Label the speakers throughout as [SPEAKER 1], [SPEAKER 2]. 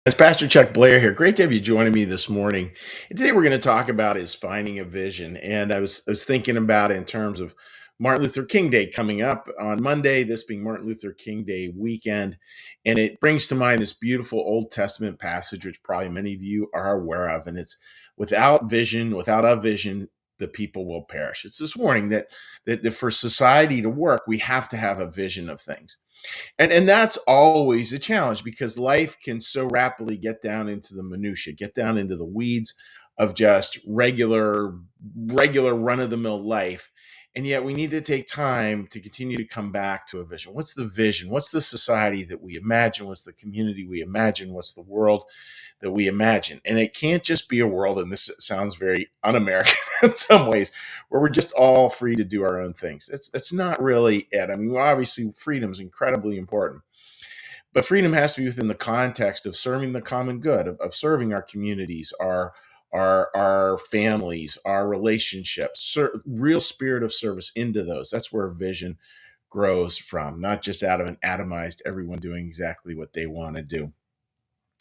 [SPEAKER 1] It's Pastor Chuck Blair here. Great to have you joining me this morning. And today we're going to talk about is finding a vision. And I was thinking about it in terms of Martin Luther King Day coming up on Monday, this being Martin Luther King Day weekend. And it brings to mind this beautiful Old Testament passage, which probably many of you are aware of. And it's without a vision, the people will perish. It's this warning that for society to work, we have to have a vision of things. And that's always a challenge because life can so rapidly get down into the minutia, get down into the weeds of just regular run of the mill life. And yet we need to take time to continue to come back to a vision. What's the vision? What's the society that we imagine? What's the community we imagine? What's the world that we imagine? And it can't just be a world, and this sounds very un-American in some ways, where we're just all free to do our own things. That's not really it. I mean, obviously, freedom is incredibly important, but freedom has to be within the context of serving the common good, of serving our communities, our families, our relationships, real spirit of service into those. That's where vision grows from, not just out of an atomized everyone doing exactly what they want to do.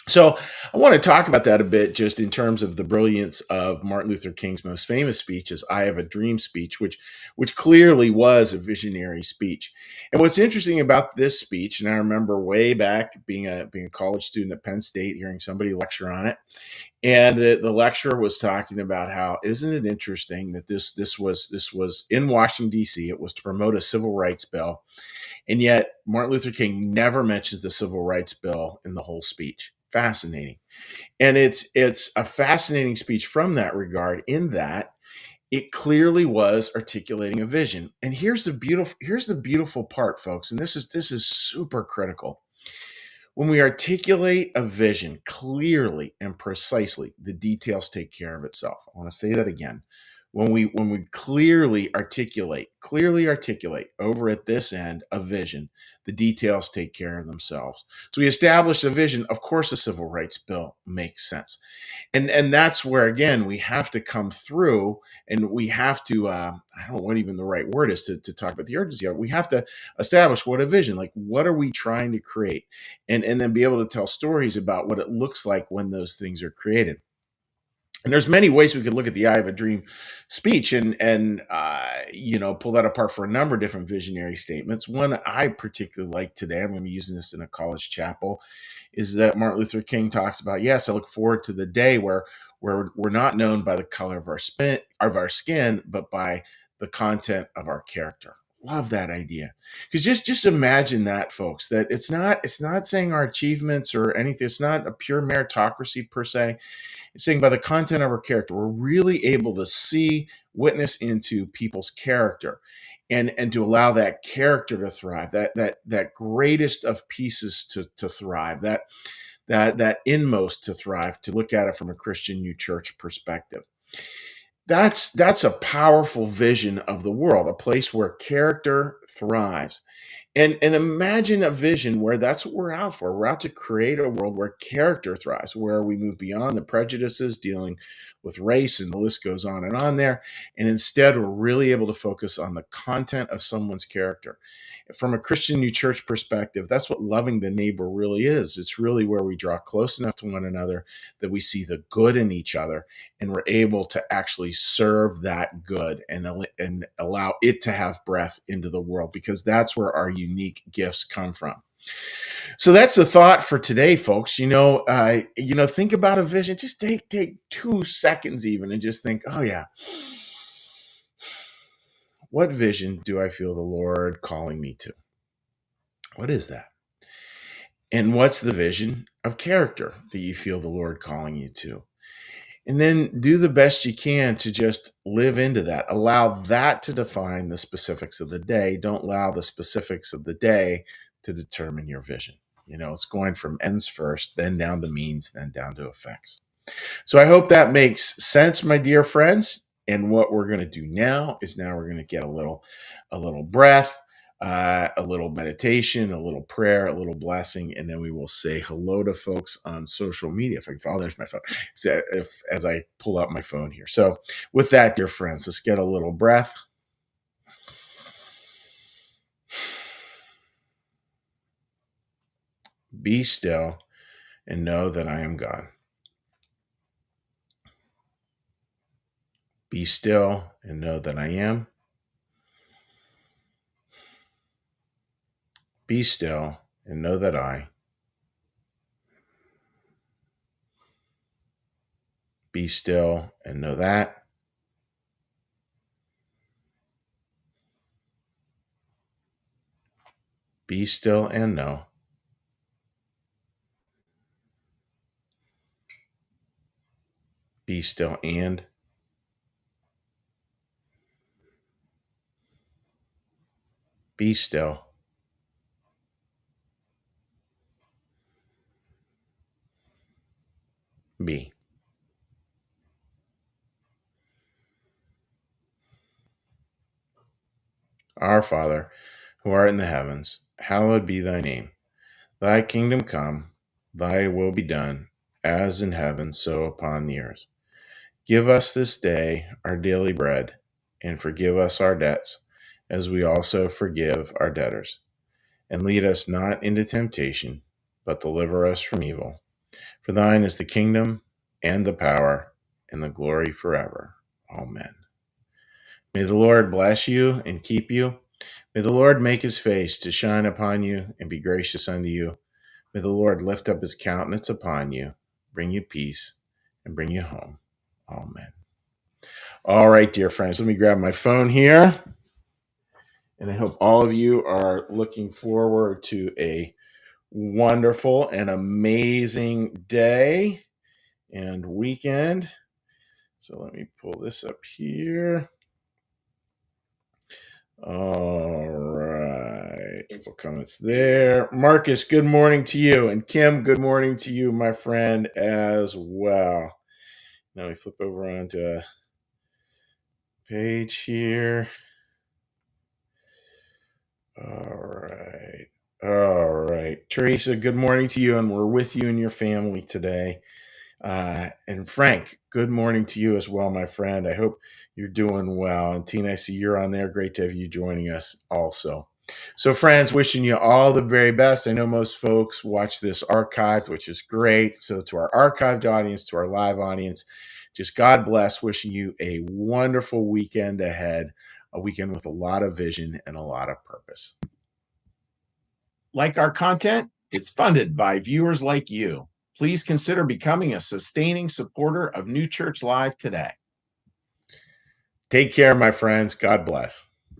[SPEAKER 1] So I want to talk about that a bit, just in terms of the brilliance of Martin Luther King's most famous speech, his "I Have a Dream" speech, which clearly was a visionary speech. And what's interesting about this speech, and I remember way back being a college student at Penn State, hearing somebody lecture on it, and the lecturer was talking about how, isn't it interesting that this was in Washington D.C. It was to promote a civil rights bill, and yet Martin Luther King never mentions the civil rights bill in the whole speech. Fascinating. And it's a fascinating speech from that regard, in that it clearly was articulating a vision. And here's the beautiful part, folks, and this is super critical. When we articulate a vision clearly and precisely, the details take care of itself. I want to say that again. When we clearly articulate over at this end a vision, the details take care of themselves. So we establish a vision. Of course, the civil rights bill makes sense, and that's where, again, we have to come through, and we have to I don't know what even the right word is to talk about the urgency of it. We have to establish what a vision, like, what are we trying to create, and then be able to tell stories about what it looks like when those things are created. And there's many ways we could look at the "I Have a Dream" speech, and pull that apart for a number of different visionary statements. One I particularly like today, I'm going to be using this in a college chapel, is that Martin Luther King talks about, yes, I look forward to the day where we're not known by the color of our skin, but by the content of our character. Love that idea. Because just imagine that, folks, that it's not saying our achievements or anything. It's not a pure meritocracy per se. It's saying by the content of our character, we're really able to see, witness into people's character, and to allow that character to thrive, that greatest of pieces to thrive, that inmost to thrive, to look at it from a Christian New Church perspective. That's a powerful vision of the world, a place where character thrives. And imagine a vision where that's what we're out for. We're out to create a world where character thrives, where we move beyond the prejudices dealing with race, and the list goes on and on there. And instead, we're really able to focus on the content of someone's character. From a Christian New Church perspective, that's what loving the neighbor really is. It's really where we draw close enough to one another that we see the good in each other, and we're able to actually serve that good, and allow it to have breath into the world, because that's where our unique gifts come from. So that's the thought for today, folks. Think about a vision. Just take 2 seconds even, and just think, oh yeah, what vision do I feel the Lord calling me to? What is that? And what's the vision of character that you feel the Lord calling you to? And then do the best you can to just live into that. Allow that to define the specifics of the day. Don't allow the specifics of the day to determine your vision. It's going from ends first, then down to means, then down to effects. So I hope that makes sense, my dear friends. And what we're going to do now we're going to get a little breath, a little meditation, a little prayer, a little blessing, and then we will say hello to folks on social media. If I can, oh, there's my phone. So as I pull out my phone here. So with that, dear friends, let's get a little breath. Be still and know that I am God. Be still and know that I am. Be still and know that I. Be still and know that. Be still and know. Be still and. Be still. Be. Our Father, who art in the heavens, hallowed be thy name. Thy kingdom come, thy will be done, as in heaven, so upon the earth. Give us this day our daily bread, and forgive us our debts, as we also forgive our debtors. And lead us not into temptation, but deliver us from evil. For thine is the kingdom, and the power, and the glory forever. Amen. May the Lord bless you and keep you. May the Lord make his face to shine upon you and be gracious unto you. May the Lord lift up his countenance upon you, bring you peace, and bring you home. Amen. All right, dear friends, let me grab my phone here. And I hope all of you are looking forward to a wonderful and amazing day and weekend. So let me pull this up here. All right. Couple comments there. Marcus, good morning to you. And Kim, good morning to you, my friend, as well. Now we flip over onto a page here. All right. All right. Teresa, good morning to you. And we're with you and your family today. And Frank, good morning to you as well, my friend. I hope you're doing well. And Tina, I see you're on there. Great to have you joining us also. So, friends, wishing you all the very best. I know most folks watch this archived, which is great. So, to our archived audience, to our live audience, just God bless. Wishing you a wonderful weekend ahead, a weekend with a lot of vision and a lot of purpose. Like our content? It's funded by viewers like you. Please consider becoming a sustaining supporter of New Church Live today. Take care, my friends. God bless.